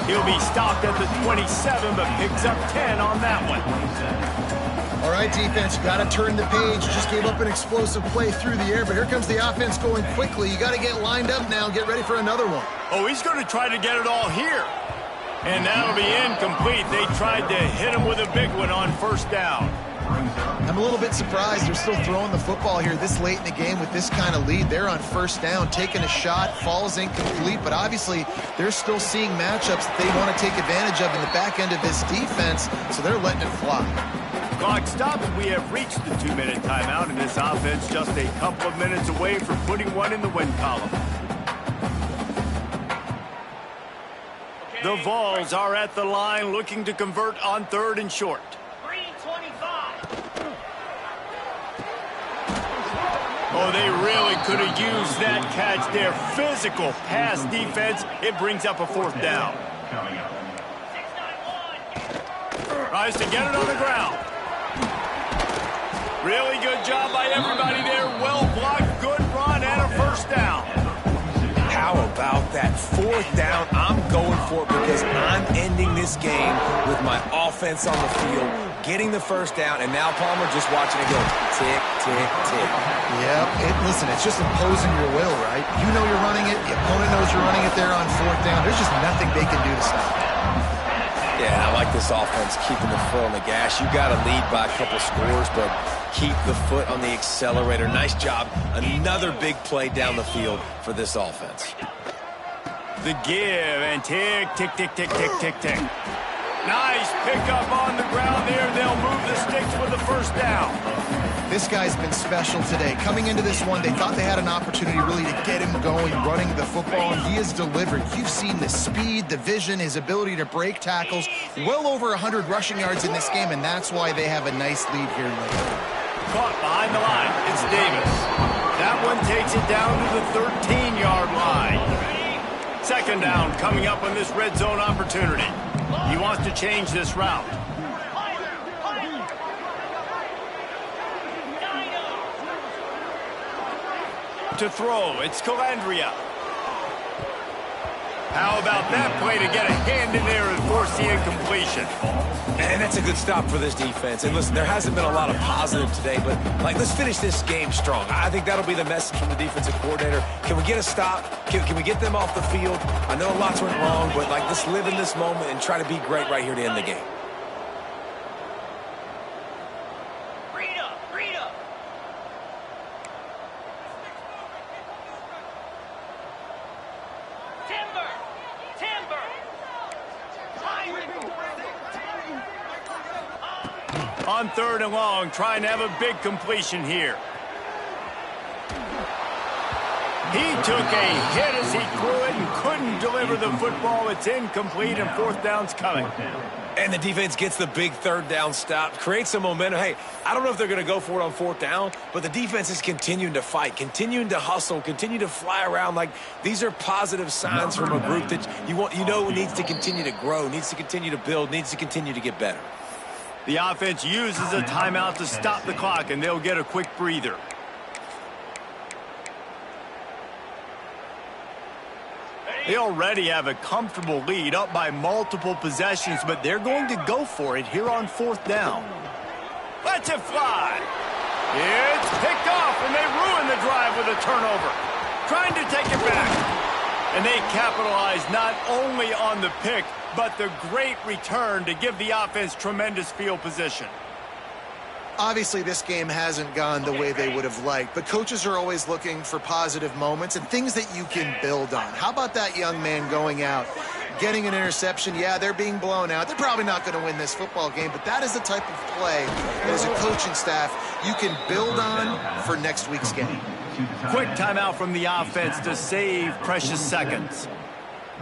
He'll be stopped at the 27, but picks up 10 on that one. All right, defense, you got to turn the page. You just gave up an explosive play through the air, but here comes the offense going quickly. You got to get lined up now and get ready for another one. Oh, he's going to try to get it all here. And that'll be incomplete. They tried to hit him with a big one on 1st down. I'm a little bit surprised they're still throwing the football here this late in the game with this kind of lead. They're on 1st down, taking a shot, falls incomplete, but obviously they're still seeing matchups that they want to take advantage of in the back end of this defense, so they're letting it fly. Clock stops. We have reached the 2-minute timeout, and this offense just a couple of minutes away from putting one in the win column. The Vols are at the line looking to convert on 3rd and short. 3:25. Oh, they really could have used that catch there. Physical pass defense. It brings up a 4th down. 691. Tries to get it on the ground. Really good job by everybody there. Well blocked, good run, and a 1st down. How about that 4th down? I'm going for it because I'm ending this game with my offense on the field, getting the 1st down, and now Palmer just watching it go tick, tick, tick. Yep, listen, it's just imposing your will, right? You know you're running it. The opponent knows you're running it there on 4th down. There's just nothing they can do to stop it. Yeah, this offense keeping the foot on the gas. You got to lead by a couple scores, but keep the foot on the accelerator. Nice job. Another big play down the field for this offense. The give and tick, tick, tick, tick, tick, tick, tick. Nice pickup on the ground there. They'll move the sticks with the first down. This guy's been special today. Coming into this one, they thought they had an opportunity really to get him going, running the football, and he has delivered. You've seen the speed, the vision, his ability to break tackles. Well over 100 rushing yards in this game, and that's why they have a nice lead here late. Caught behind the line. It's Davis. That one takes it down to the 13-yard line. Second down coming up on this red zone opportunity. He wants to change this route. To throw, it's Calandria. How about that play to get a hand in there and force the incompletion? And that's a good stop for this defense. And listen, there hasn't been a lot of positive today, but let's finish this game strong. I think that'll be the message from the defensive coordinator. Can we get a stop? Can we get them off the field? I know lots went wrong, but let's live in this moment and try to be great right here to end the game. On third and long, trying to have a big completion here. He took a hit as he threw it and couldn't deliver the football. It's incomplete, and fourth down's coming. And the defense gets the big third down stop, creates some momentum. Hey, I don't know if they're going to go for it on fourth down, but the defense is continuing to fight, continuing to hustle, continue to fly around. These are positive signs from a group that you know needs to continue to grow, needs to continue to build, needs to continue to get better. The offense uses a timeout to stop the clock, and they'll get a quick breather. They already have a comfortable lead, up by multiple possessions, but they're going to go for it here on fourth down. Let's it fly. It's picked off, and they ruin the drive with a turnover. Trying to take it back. And they capitalize not only on the pick, but the great return to give the offense tremendous field position. Obviously, this game hasn't gone the way they would have liked, but coaches are always looking for positive moments and things that you can build on. How about that young man going out, getting an interception? Yeah, they're being blown out. They're probably not going to win this football game, but that is the type of play that as a coaching staff you can build on for next week's game. Quick timeout from the offense to save precious seconds.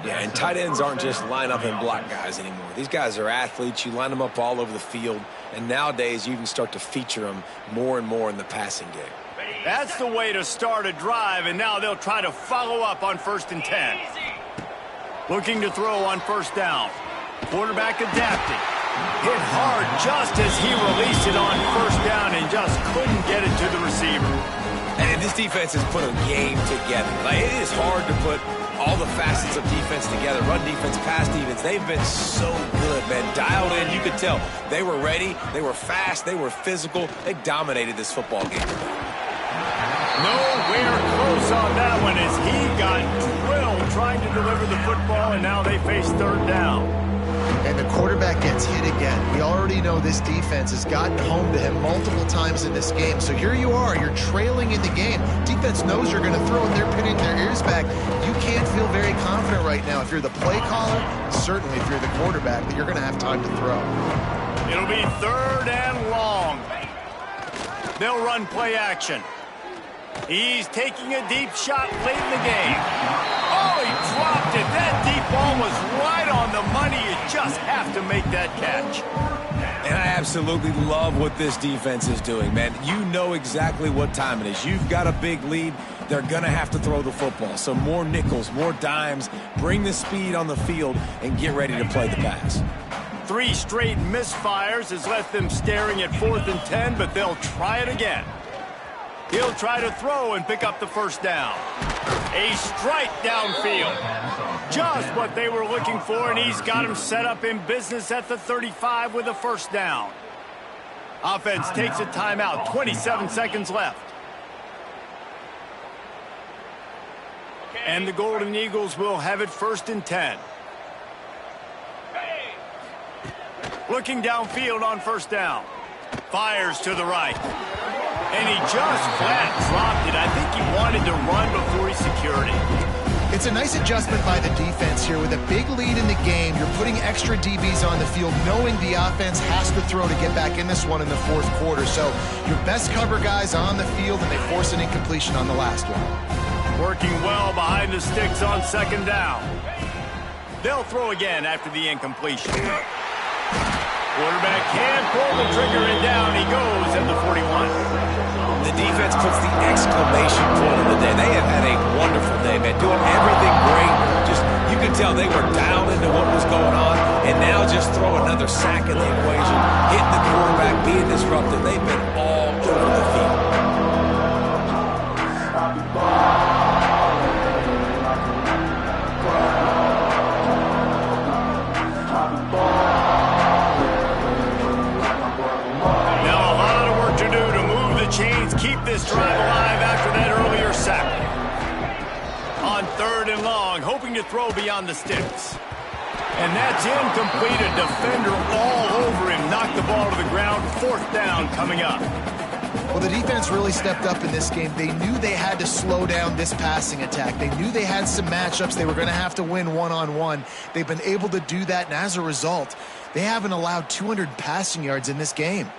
Yeah, and tight ends aren't just line up and block guys anymore. These guys are athletes. You line them up all over the field, and nowadays you even start to feature them more and more in the passing game. That's the way to start a drive, and now they'll try to follow up on 1st and 10. Looking to throw on first down. Quarterback adapting. Hit hard just as he released it on first down and just couldn't get it to the receiver. And this defense has put a game together. It is hard to put all the facets of defense together. Run defense, pass defense. They've been so good, man. Dialed in. You could tell they were ready. They were fast. They were physical. They dominated this football game. Nowhere close on that one as he got drilled trying to deliver the football, and now they face third down. And the quarterback gets hit again. We already know this defense has gotten home to him multiple times in this game. So here you are, you're trailing in the game. Defense knows you're going to throw and they're pinning their ears back. You can't feel very confident right now if you're the play caller, certainly if you're the quarterback, that you're going to have time to throw. It'll be third and long. They'll run play action. He's taking a deep shot late in the game. Oh, he dropped it. That deep ball was right on the money. You just have to make that catch. And I absolutely love what this defense is doing, man. You know exactly what time it is. You've got a big lead. They're going to have to throw the football. So more nickels, more dimes. Bring the speed on the field and get ready to play the pass. 3 straight misfires has left them staring at 4th and 10, but they'll try it again. He'll try to throw and pick up the first down. A strike downfield. Just what they were looking for, and he's got him set up in business at the 35 with a first down. Offense takes a timeout. 27 seconds left. And the Golden Eagles will have it 1st and 10. Looking downfield on first down. Fires to the right. And he just flat dropped it. I think he wanted to run before he secured it. It's a nice adjustment by the defense here. With a big lead in the game, you're putting extra DBs on the field, knowing the offense has to throw to get back in this one in the fourth quarter. So your best cover guys on the field, and they force an incompletion on the last one. Working well behind the sticks on second down. They'll throw again after the incompletion. Quarterback can pull the trigger, and down he goes at the 41. The defense puts the exclamation point of the day. They have had a wonderful day, man, doing everything great. Just, you could tell they were down into what was going on, and now just throw another sack in the equation, hitting the quarterback, being disruptive. They've been all over the field. Chains keep this drive alive after that earlier sack. On third and long, hoping to throw beyond the sticks. And that's incomplete. A defender all over him. Knocked the ball to the ground. Fourth down coming up. Well, the defense really stepped up in this game. They knew they had to slow down this passing attack. They knew they had some matchups they were going to have to win one-on-one. They've been able to do that, and as a result, they haven't allowed 200 passing yards in this game.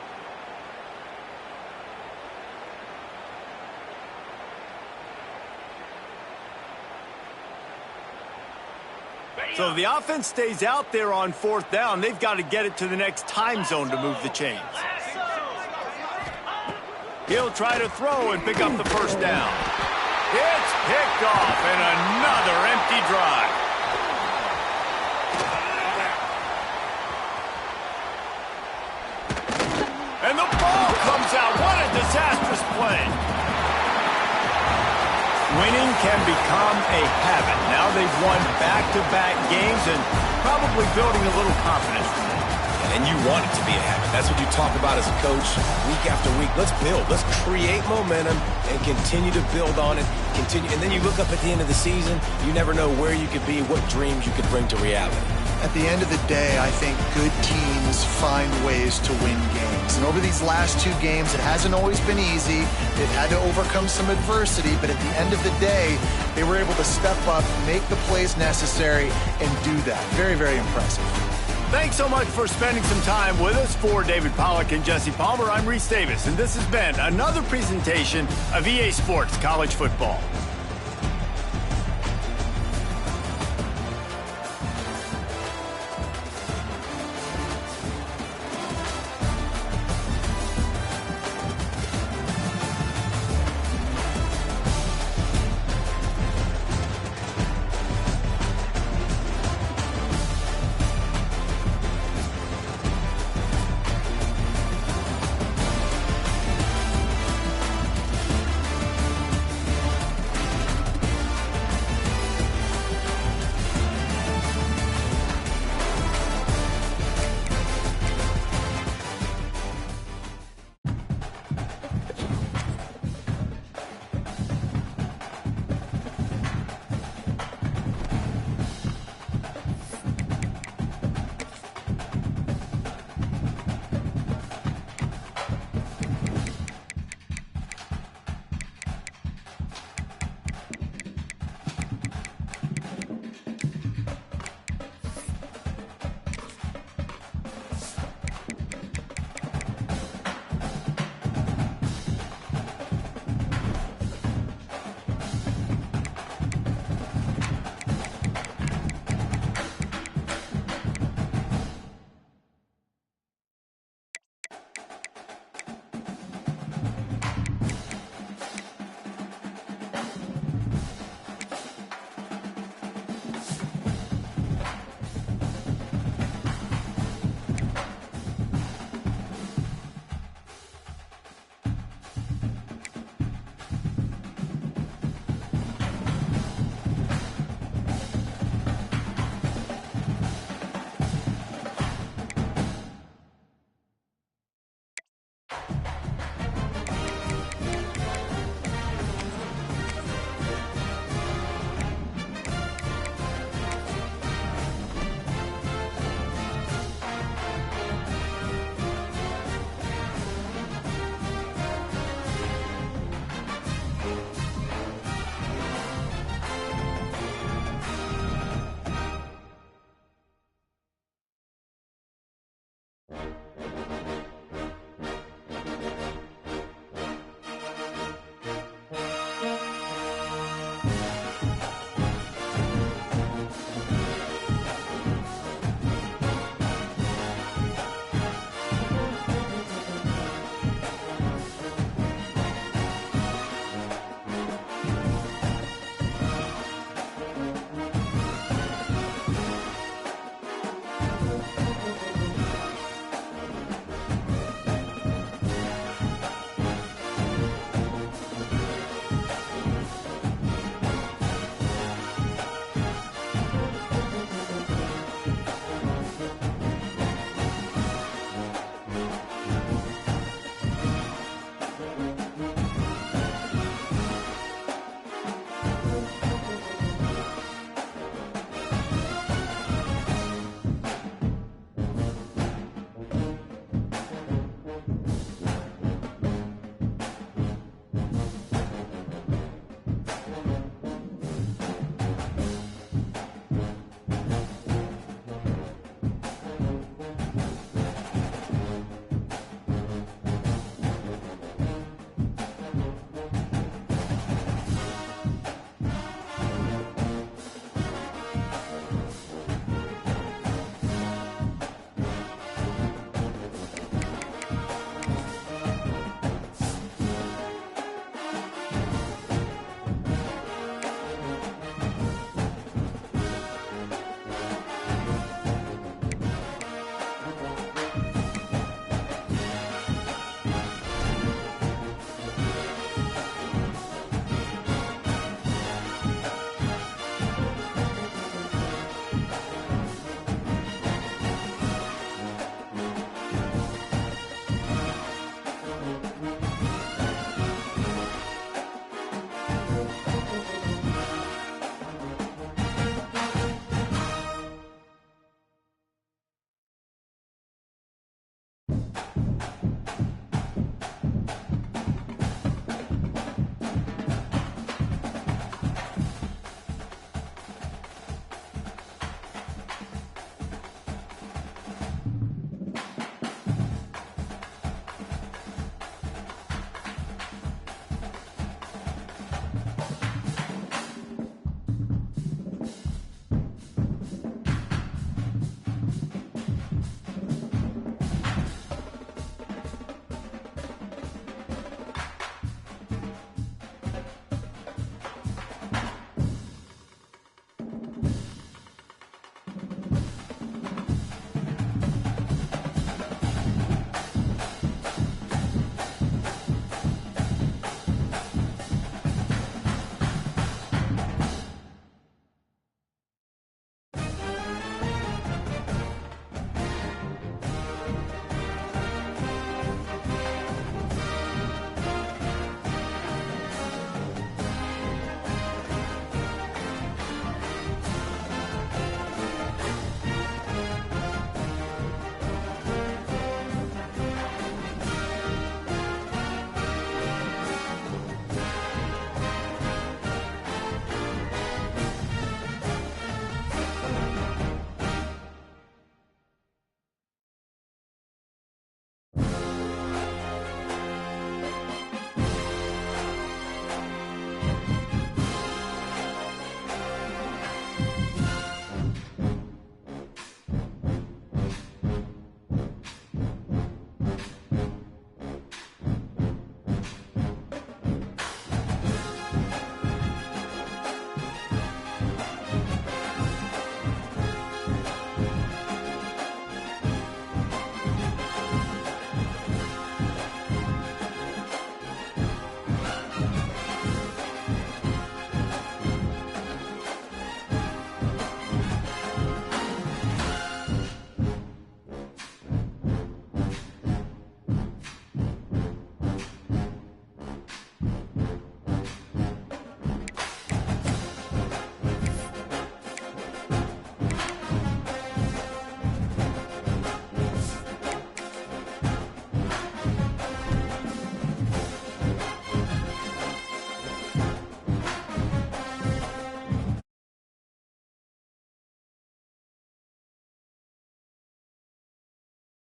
So if the offense stays out there on fourth down, they've got to get it to the next time zone to move the chains. He'll try to throw and pick up the first down. It's picked off, and another empty drive. And the ball comes out. What a disastrous play. Winning can become a habit. Now they've won back-to-back games and probably building a little confidence. And you want it to be a habit. That's what you talk about as a coach week after week. Let's build. Let's create momentum and continue to build on it. And then you look up at the end of the season, you never know where you could be, what dreams you could bring to reality. At the end of the day, I think good teams find ways to win games. And over these last two games, it hasn't always been easy. They've had to overcome some adversity, but at the end of the day, they were able to step up, make the plays necessary, and do that. Very, very impressive. Thanks so much for spending some time with us. For David Pollack and Jesse Palmer, I'm Reese Davis, and this has been another presentation of EA Sports College Football.